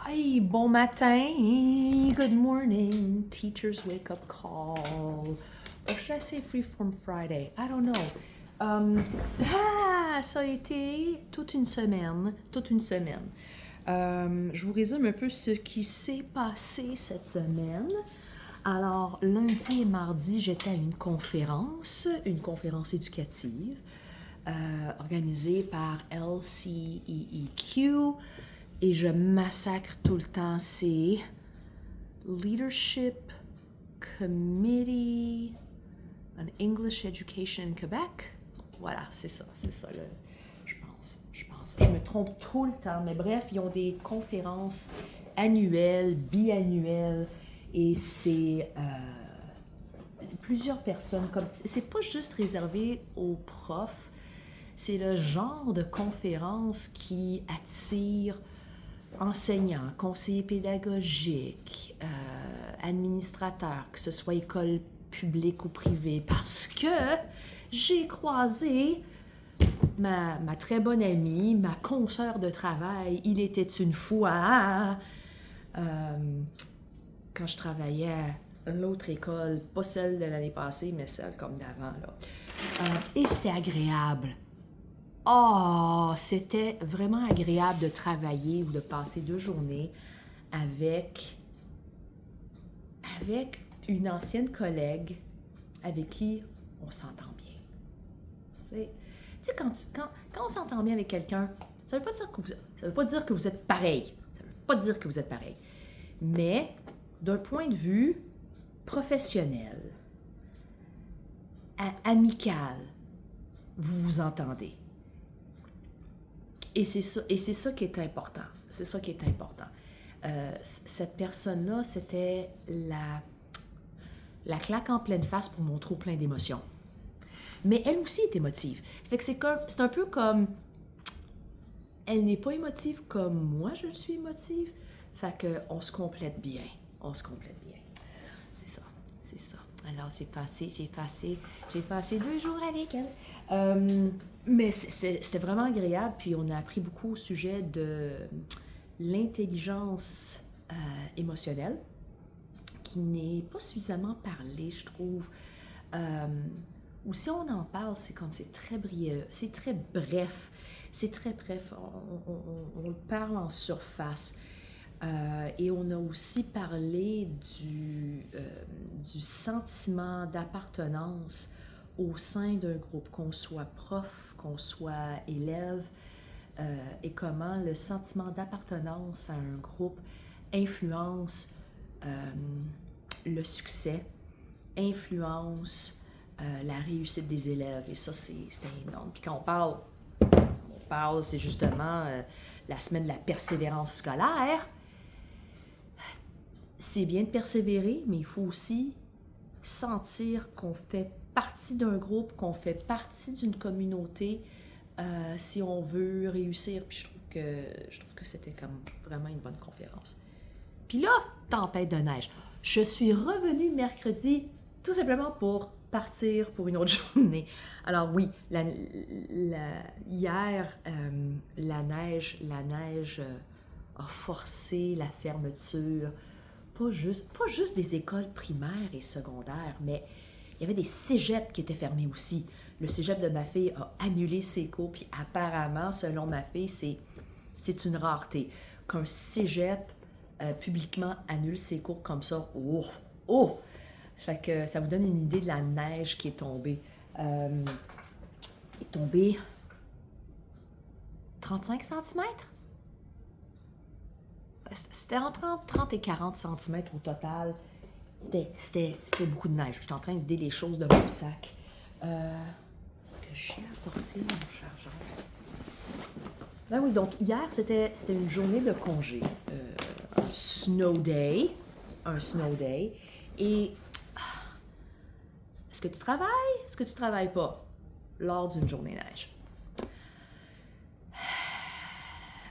Hey, bon matin. Good morning. Teacher's wake up call. Or should I say Freeform Friday? I don't know. Ça a été toute une semaine. Toute une semaine. Je vous résume un peu ce qui s'est passé cette semaine. Alors, lundi et mardi, j'étais à une conférence éducative organisée par LCEEQ. Et je massacre tout le temps, c'est Leadership Committee on English Education in Quebec. Voilà, c'est ça, je pense. Je me trompe tout le temps, mais bref, ils ont des conférences annuelles, biannuelles, et c'est plusieurs personnes. C'est pas juste réservé aux profs, c'est le genre de conférence qui attire enseignants, conseillers pédagogiques, administrateurs, que ce soit école publique ou privée, parce que j'ai croisé ma très bonne amie, ma consoeur de travail. Il était une fois, quand je travaillais à l'autre école, pas celle de l'année passée, mais celle comme d'avant, là. Et c'était agréable. C'était vraiment agréable de travailler ou de passer 2 journées avec une ancienne collègue avec qui on s'entend bien. Tu sais, quand on s'entend bien avec quelqu'un, ça veut pas dire que vous êtes pareil. Ça veut pas dire que vous êtes pareil. Mais d'un point de vue professionnel, amical, vous vous entendez. Et c'est ça qui est important. C'est ça qui est important. Cette personne-là, c'était la claque en pleine face pour mon trop plein d'émotions. Mais elle aussi est émotive. Fait que c'est un peu comme... Elle n'est pas émotive comme moi, je suis émotive. Fait qu'on se complète bien. On se complète bien. C'est ça. Alors, j'ai passé 2 jours avec elle. Mais c'était vraiment agréable, puis on a appris beaucoup au sujet de l'intelligence émotionnelle, qui n'est pas suffisamment parlée, je trouve. Ou si on en parle, c'est très briève, c'est très bref. On le parle en surface. Et on a aussi parlé du sentiment d'appartenance au sein d'un groupe, qu'on soit prof, qu'on soit élève, et comment le sentiment d'appartenance à un groupe influence le succès, influence la réussite des élèves. Et ça, c'était énorme. Puis quand on parle, c'est justement la semaine de la persévérance scolaire. C'est bien de persévérer, mais il faut aussi sentir qu'on fait partie d'un groupe, qu'on fait partie d'une communauté, si on veut réussir. Puis je trouve que c'était comme vraiment une bonne conférence. Puis là, tempête de neige. Je suis revenue mercredi tout simplement pour partir pour une autre journée. Alors oui, hier, la neige a forcé la fermeture. Pas juste des écoles primaires et secondaires, mais il y avait des cégeps qui étaient fermés aussi. Le cégep de ma fille a annulé ses cours, puis apparemment, selon ma fille, c'est une rareté. Qu'un cégep publiquement annule ses cours comme ça, oh! Fait que ça vous donne une idée de la neige qui est tombée. Est tombée 35 cm? C'était entre 30 et 40 cm au total. C'était beaucoup de neige. J'étais en train de vider les choses de mon sac. Est-ce que j'ai apporté mon chargeur? Ben oui, donc hier, c'était une journée de congé. Un snow day. Et est-ce que tu travailles? Est-ce que tu travailles pas lors d'une journée neige?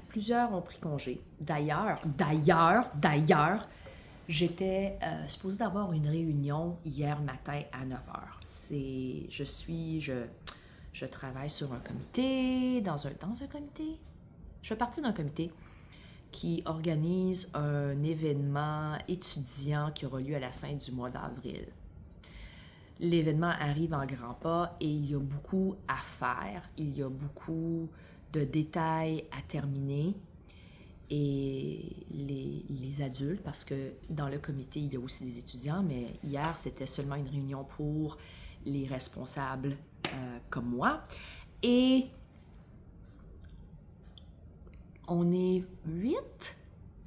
Plusieurs ont pris congé. D'ailleurs, j'étais supposée d'avoir une réunion hier matin à 9h. Je travaille sur un comité, dans un comité. Je fais partie d'un comité qui organise un événement étudiant qui aura lieu à la fin du mois d'avril. L'événement arrive en grands pas et il y a beaucoup à faire, il y a beaucoup de détails à terminer. Et les adultes, parce que dans le comité, il y a aussi des étudiants, mais hier, c'était seulement une réunion pour les responsables comme moi. Et on est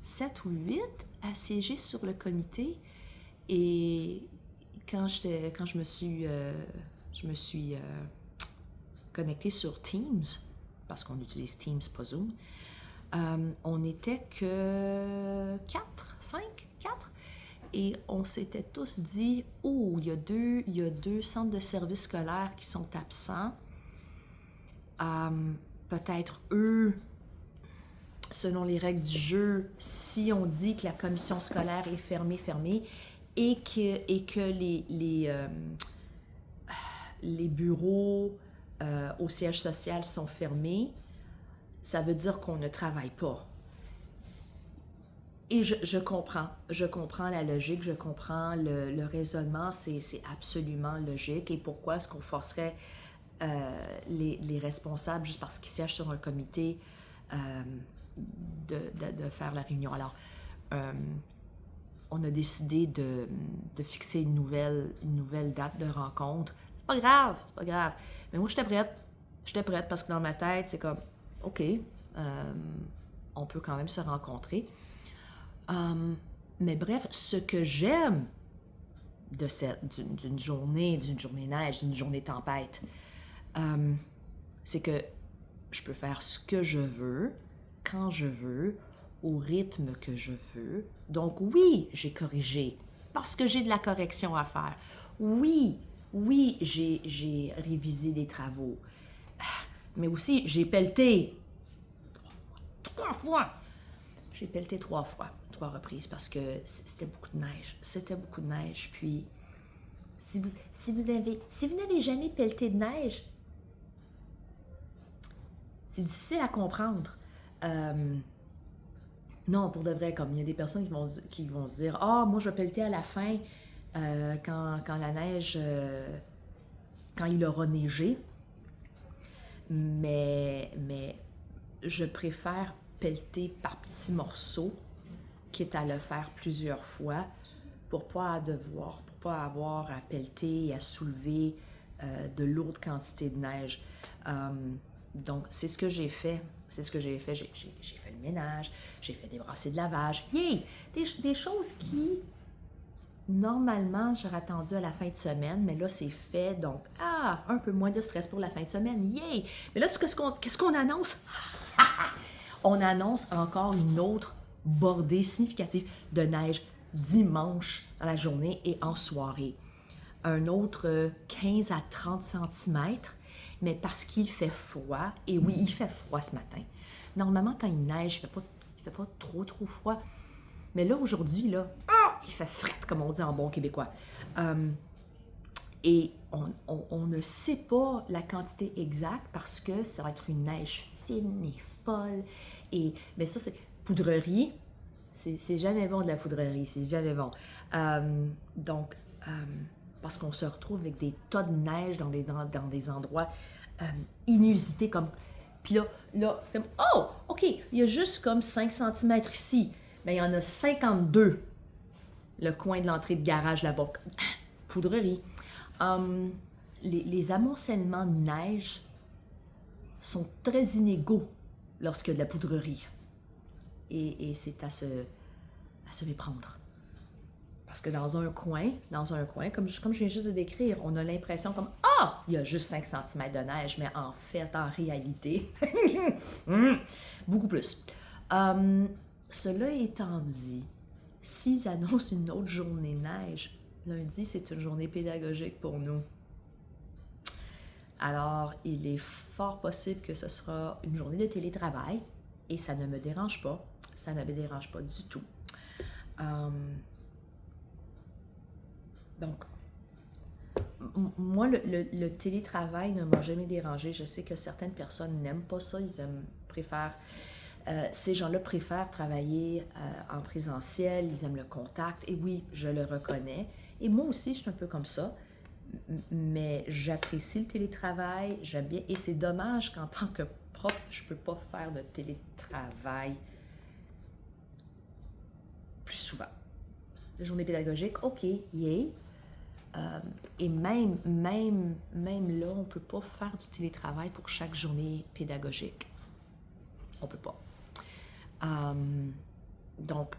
7 ou 8 à siéger sur le comité. Et quand je me suis connectée sur Teams, parce qu'on utilise Teams, pas Zoom, on n'était que 4. Et on s'était tous dit, oh, il y a deux centres de services scolaires qui sont absents. Peut-être eux, selon les règles du jeu, si on dit que la commission scolaire est fermée, et que les bureaux au siège social sont fermés, ça veut dire qu'on ne travaille pas. Et je comprends la logique, je comprends le raisonnement, c'est absolument logique. Et pourquoi est-ce qu'on forcerait les responsables, juste parce qu'ils siègent sur un comité, de faire la réunion? Alors, on a décidé de fixer une nouvelle date de rencontre. C'est pas grave. Mais moi, j'étais prête parce que dans ma tête, c'est comme, OK, on peut quand même se rencontrer. Mais bref, ce que j'aime d'une journée neige, d'une journée tempête, c'est que je peux faire ce que je veux, quand je veux, au rythme que je veux. Donc oui, j'ai corrigé, parce que j'ai de la correction à faire. Oui, j'ai révisé des travaux. Mais aussi, j'ai pelleté 3 fois. J'ai pelleté 3 reprises, parce que c'était beaucoup de neige. Puis, si vous n'avez jamais pelleté de neige, c'est difficile à comprendre. Non, pour de vrai, comme il y a des personnes qui vont se dire « Ah, moi, je vais pelleter à la fin, quand la neige, quand il aura neigé. » Mais je préfère pelleter par petits morceaux, quitte à le faire plusieurs fois, pour pas avoir à pelleter et à soulever de lourdes quantités de neige. Donc, c'est ce que j'ai fait. J'ai fait le ménage, j'ai fait des brassées de lavage. Yay! Des choses qui, normalement, j'aurais attendu à la fin de semaine, mais là, c'est fait. Donc, un peu moins de stress pour la fin de semaine. Yay! Mais là, qu'est-ce qu'on annonce? On annonce encore une autre bordée significative de neige dimanche dans la journée et en soirée. Un autre 15 à 30 cm, mais parce qu'il fait froid, et oui, il fait froid ce matin. Normalement, quand il neige, il fait pas trop froid. Mais là, aujourd'hui, il fait frette, comme on dit en bon québécois. Et on ne sait pas la quantité exacte parce que ça va être une neige fine et folle. Mais ça, c'est poudrerie. C'est jamais bon de la poudrerie, c'est jamais bon. Donc, parce qu'on se retrouve avec des tas de neige dans des endroits inusités comme... Puis là, comme, oh, OK, il y a juste comme 5 cm ici, mais il y en a 52, le coin de l'entrée de garage là-bas. Poudrerie. Les amoncellements de neige sont très inégaux lorsqu'il y a de la poudrerie. Et c'est à se méprendre. Parce que dans un coin, comme je viens juste de décrire, on a l'impression comme « Ah! Il y a juste 5 cm de neige », mais en fait, en réalité, beaucoup plus. Cela étant dit, s'ils annoncent une autre journée neige, lundi, c'est une journée pédagogique pour nous. Alors, il est fort possible que ce sera une journée de télétravail et ça ne me dérange pas. Ça ne me dérange pas du tout. Donc, moi, le télétravail ne m'a jamais dérangé. Je sais que certaines personnes n'aiment pas ça. Préfèrent Ces gens-là préfèrent travailler en présentiel, ils aiment le contact, et oui, je le reconnais. Et moi aussi, je suis un peu comme ça, mais j'apprécie le télétravail, j'aime bien, et c'est dommage qu'en tant que prof, je ne peux pas faire de télétravail plus souvent. Les journées pédagogiques, OK, yay. Et même là, on ne peut pas faire du télétravail pour chaque journée pédagogique. On ne peut pas. Donc,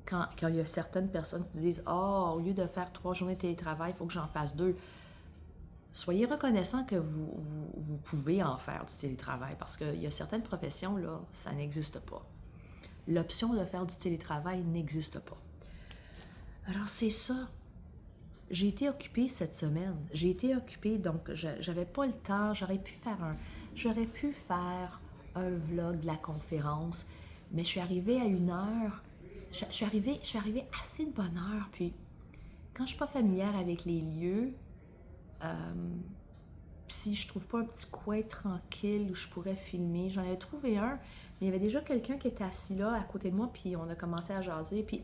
quand il y a certaines personnes qui disent « Ah, au lieu de faire 3 journées de télétravail, il faut que j'en fasse 2 », soyez reconnaissants que vous pouvez en faire du télétravail parce qu'il y a certaines professions, là, ça n'existe pas. L'option de faire du télétravail n'existe pas. Alors, c'est ça. J'ai été occupée cette semaine. J'ai été occupée, donc j'avais pas le temps. J'aurais pu faire un vlog de la conférence, mais je suis arrivée à 1h. Je suis arrivée assez de bonne heure. Puis, quand je suis pas familière avec les lieux, si je trouve pas un petit coin tranquille où je pourrais filmer, j'en avais trouvé un, mais il y avait déjà quelqu'un qui était assis là à côté de moi, puis on a commencé à jaser, puis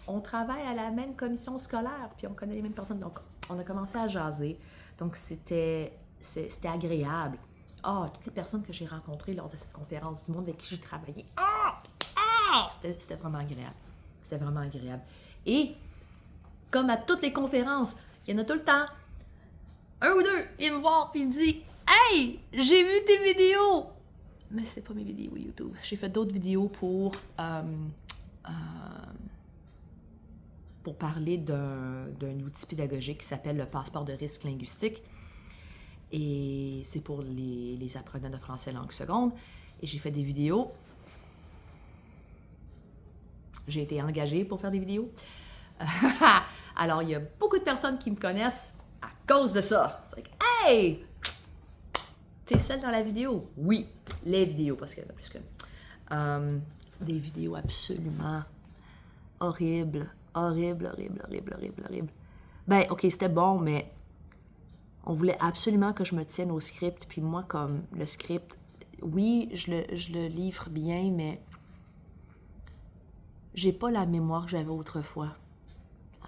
on travaille à la même commission scolaire, puis on connaît les mêmes personnes, donc on a commencé à jaser. Donc c'était agréable. Toutes les personnes que j'ai rencontrées lors de cette conférence, du monde avec qui j'ai travaillé, c'était vraiment agréable. C'était vraiment agréable. Et comme à toutes les conférences, il y en a tout le temps un ou deux, il vient me voir puis il me dit « Hey, j'ai vu tes vidéos! » Mais c'est pas mes vidéos YouTube. J'ai fait d'autres vidéos pour parler d'un outil pédagogique qui s'appelle le passeport de risque linguistique. Et c'est pour les apprenants de français langue seconde. Et j'ai fait des vidéos. J'ai été engagée pour faire des vidéos. Alors, il y a beaucoup de personnes qui me connaissent à cause de ça. C'est like, hey! T'es celle dans la vidéo? Oui, les vidéos, parce qu'il y en a plus que... des vidéos absolument horribles. Horrible. Ben, OK, c'était bon, mais on voulait absolument que je me tienne au script. Puis moi, comme le script, oui, je le livre bien, mais j'ai pas la mémoire que j'avais autrefois.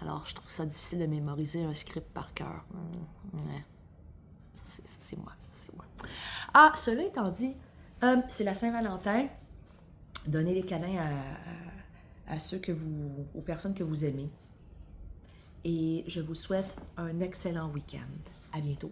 Alors, je trouve ça difficile de mémoriser un script par cœur. Ouais. C'est moi. Cela étant dit, c'est la Saint-Valentin. Donnez les câlins aux personnes que vous aimez. Et je vous souhaite un excellent week-end. À bientôt.